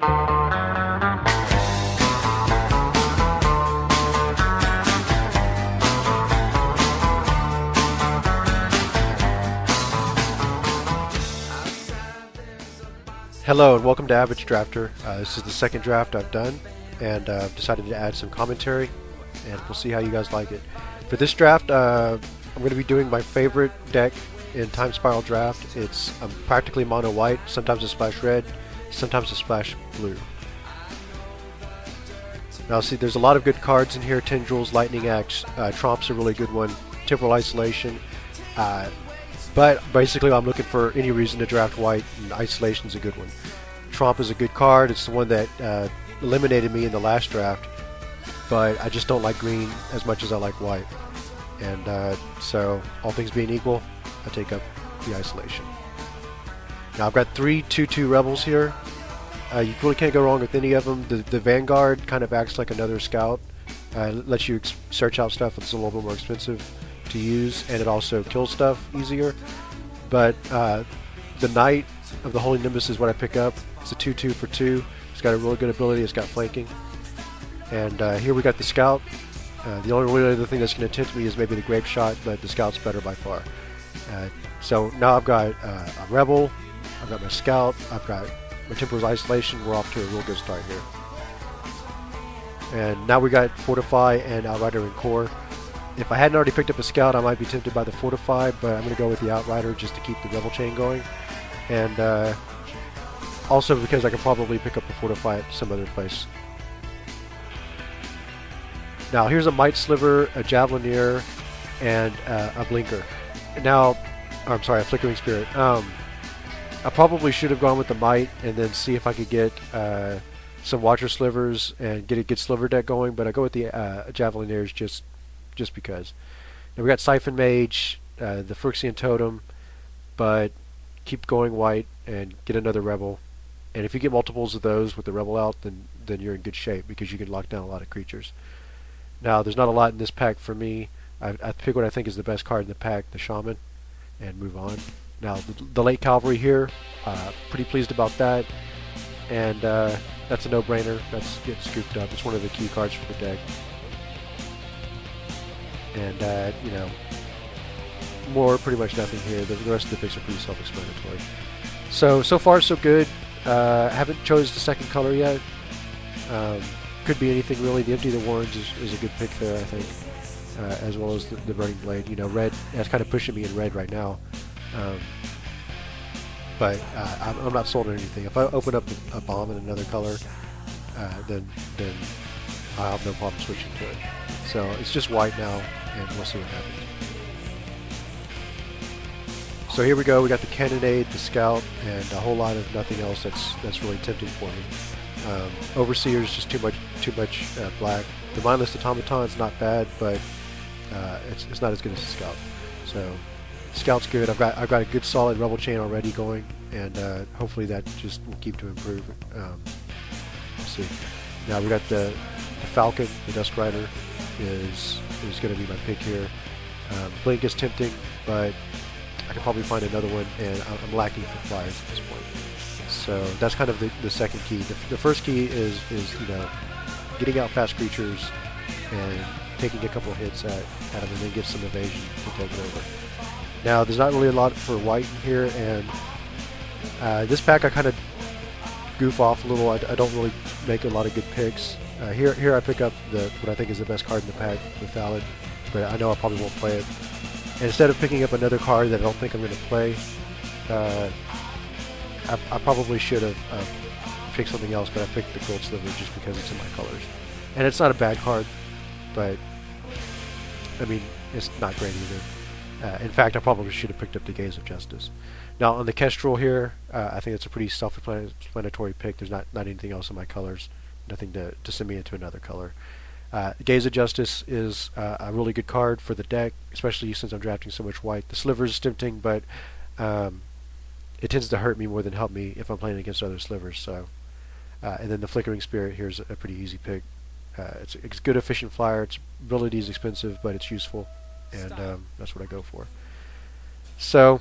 Hello and welcome to AverageDrafter. This is the second draft I've done, and I've decided to add some commentary, and we'll see how you guys like it. For this draft, I'm going to be doing my favorite deck in Time Spiral Draft. It's practically mono white, sometimes a splash red, sometimes a splash blue. Now see, there's a lot of good cards in here. Tendrils, Lightning Axe, Tromp's a really good one, Temporal Isolation. But basically I'm looking for any reason to draft white, and Isolation's a good one. Tromp is a good card. It's the one that eliminated me in the last draft, but I just don't like green as much as I like white. And so, all things being equal, I take up the Isolation. Now I've got three 2/2 Rebels here. You really can't go wrong with any of them. The Vanguard kind of acts like another Scout. Lets you search out stuff that's a little bit more expensive to use, and it also kills stuff easier. But the Knight of the Holy Nimbus is what I pick up. It's a 2/2 for 2. It's got a really good ability. It's got flanking. And here we got the Scout. The only really other thing that's going to tempt me is maybe the Grape Shot, but the Scout's better by far. So now I've got a Rebel, I've got my Scout, I've got my Temporal's Isolation. We're off to a real good start here. And now we got Fortify and Outrider and Core. If I hadn't already picked up a Scout, I might be tempted by the Fortify, but I'm going to go with the Outrider just to keep the Rebel chain going. And also because I could probably pick up the Fortify at some other place. Now here's a Might Sliver, a Javelineer, and a Blinker. Now, I'm sorry, a Flickering Spirit. I probably should have gone with the Might and then see if I could get some Watcher Slivers and get a good Sliver deck going, but I go with the Javelineers just because. Now we got Siphon Mage, the Phyrexian Totem, but keep going white and get another Rebel. And if you get multiples of those with the Rebel out, then you're in good shape because you can lock down a lot of creatures. Now there's not a lot in this pack for me. I pick what I think is the best card in the pack, the Shaman, and move on. Now the late Cavalry here, pretty pleased about that. And that's a no-brainer. That's getting scooped up. It's one of the key cards for the deck. And you know, pretty much nothing here. The rest of the picks are pretty self-explanatory. So far so good. Haven't chose the second color yet. Could be anything really. The Empty the Warrens is a good pick there, I think, as well as the Burning Blade. You know, red. That's kind of pushing me in red right now. But I'm not sold on anything. If I open up a bomb in another color, then I'll have no problem switching to it. So it's just white now, and we'll see what happens. So here we go. We got the Cannonade, the Scout, and a whole lot of nothing else that's really tempting for me. Overseer is just too much black. The Mindless Automaton's not bad, but it's not as good as the Scout. So Scout's good. I've got a good solid Rebel chain already going, and hopefully that just will keep to improve. We'll see. Now we got the Falcon, the Dusk Rider is going to be my pick here. Blink is tempting, but I can probably find another one, and I'm lacking for flyers at this point. So that's kind of the second key. The first key is you know, getting out fast creatures and taking a couple hits at them, and then get some evasion to take it over. Now there's not really a lot for white in here, and this pack I kind of goof off a little. I don't really make a lot of good picks. Here I pick up what I think is the best card in the pack, the Thallid, but I know I probably won't play it. And instead of picking up another card that I don't think I'm going to play, I probably should have picked something else, but I picked the Gold Sliver just because it's in my colors. And it's not a bad card, but I mean, it's not great either. In fact, I probably should have picked up the Gaze of Justice. Now on the Kestrel here, I think it's a pretty self-explanatory pick. There's not anything else in my colors, nothing to send me into another color. Gaze of Justice is a really good card for the deck, especially since I'm drafting so much white. The Sliver is tempting, but it tends to hurt me more than help me if I'm playing against other Slivers. So, and then the Flickering Spirit here is a pretty easy pick. It's a good efficient flyer. Its ability is expensive, but it's useful, and that's what I go for. So,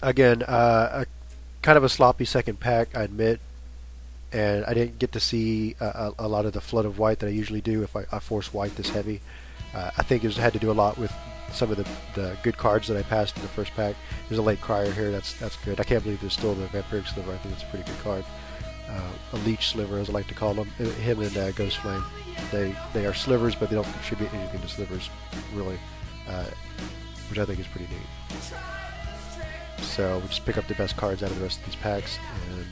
again, kind of a sloppy second pack, I admit. and I didn't get to see a lot of the flood of white that I usually do if I force white this heavy. I think it had to do a lot with some of the good cards that I passed in the first pack. There's a late crier here. That's good. I can't believe there's still the Vampiric Sliver. I think it's a pretty good card. A Leech Sliver, as I like to call them. Him and Ghost Flame. They are slivers, but they don't contribute anything to slivers, really, which I think is pretty neat. So we'll just pick up the best cards out of the rest of these packs, and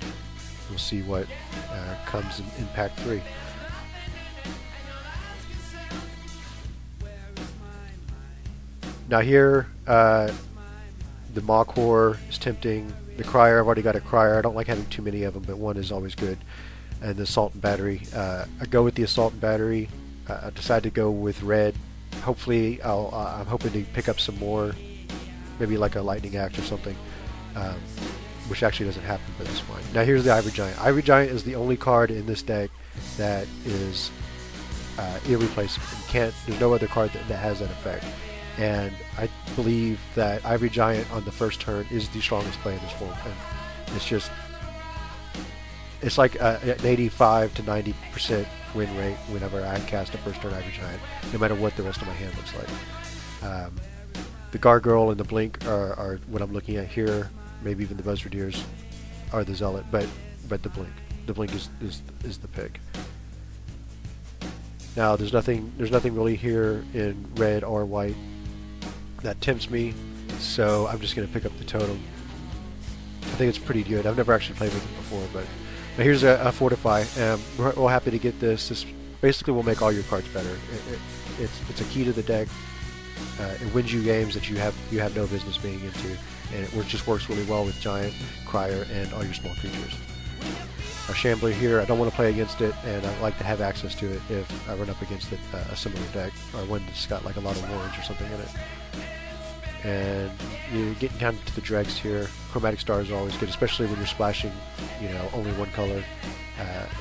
we'll see what comes in pack 3. Now here, the Maw-Core is tempting. The Crier, I've already got a Crier. I don't like having too many of them, but one is always good. And the Assault and Battery. I go with the Assault and Battery. I decide to go with red. Hopefully, I'm hoping to pick up some more, maybe like a Lightning Axe or something, which actually doesn't happen, but that's fine. Now here's the Ivory Giant. Ivory Giant is the only card in this deck that is irreplaceable. There's no other card that has that effect. And I believe that Ivory Giant on the first turn is the strongest play in this form. And it's like an 85 to 90% win rate whenever I cast a first turn Ivory Giant, no matter what the rest of my hand looks like. The Gargoyle and the Blink are what I'm looking at here. Maybe even the Buzzardeers are the Zealot, but the Blink is the pick. Now there's nothing really here in red or white that tempts me, so I'm just going to pick up the Totem. I think it's pretty good. I've never actually played with it before, but now here's a Fortify. We're happy to get this. This basically will make all your cards better. It's a key to the deck. It wins you games that you have no business being into, and it just works really well with Giant, Crier, and all your small creatures. Our Shambler here, I don't want to play against it, and I like to have access to it if I run up against a similar deck, or one that's got like a lot of orange or something in it. And you're getting down to the dregs here. Chromatic Stars are always good, especially when you're splashing, only one color.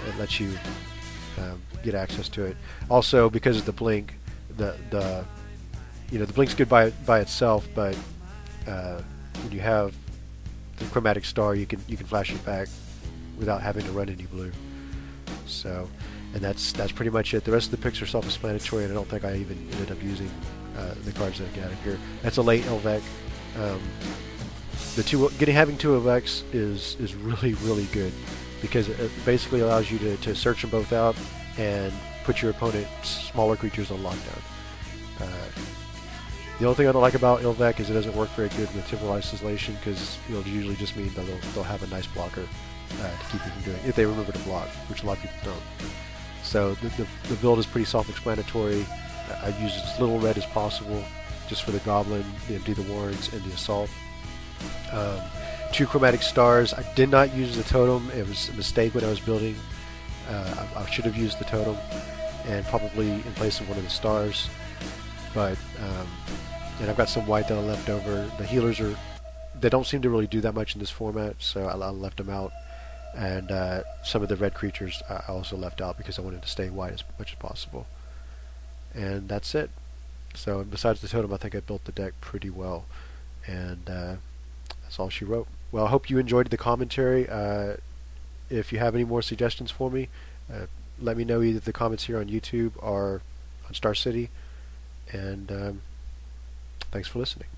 It lets you get access to it. Also, because of the Blink, the Blink's good by itself, but when you have the Chromatic Star, you can flash it back without having to run any blue. So, and that's pretty much it. The rest of the picks are self-explanatory, and I don't think I even ended up using the cards that I got here. That's a late Elvec. Having 2 Elvecs is really good, because it basically allows you to search them both out and put your opponent's smaller creatures on lockdown. The only thing I don't like about Elvec is it doesn't work very good with Temporal Isolation, because it'll usually just mean that they'll have a nice blocker to keep you from doing it, if they remember to block, which a lot of people don't. So the build is pretty self-explanatory. I use as little red as possible, just for the Goblin, do the Warrens, and the Assault. 2 Chromatic Stars. I did not use the Totem. It was a mistake when I was building. I should have used the Totem, and probably in place of one of the stars. But and I've got some white that I left over. The healers they don't seem to really do that much in this format, so I left them out. And some of the red creatures I also left out because I wanted to stay white as much as possible. And that's it. So besides the Totem, I think I built the deck pretty well. And that's all she wrote. Well, I hope you enjoyed the commentary. If you have any more suggestions for me, let me know either in the comments here on YouTube or on Star City. And thanks for listening.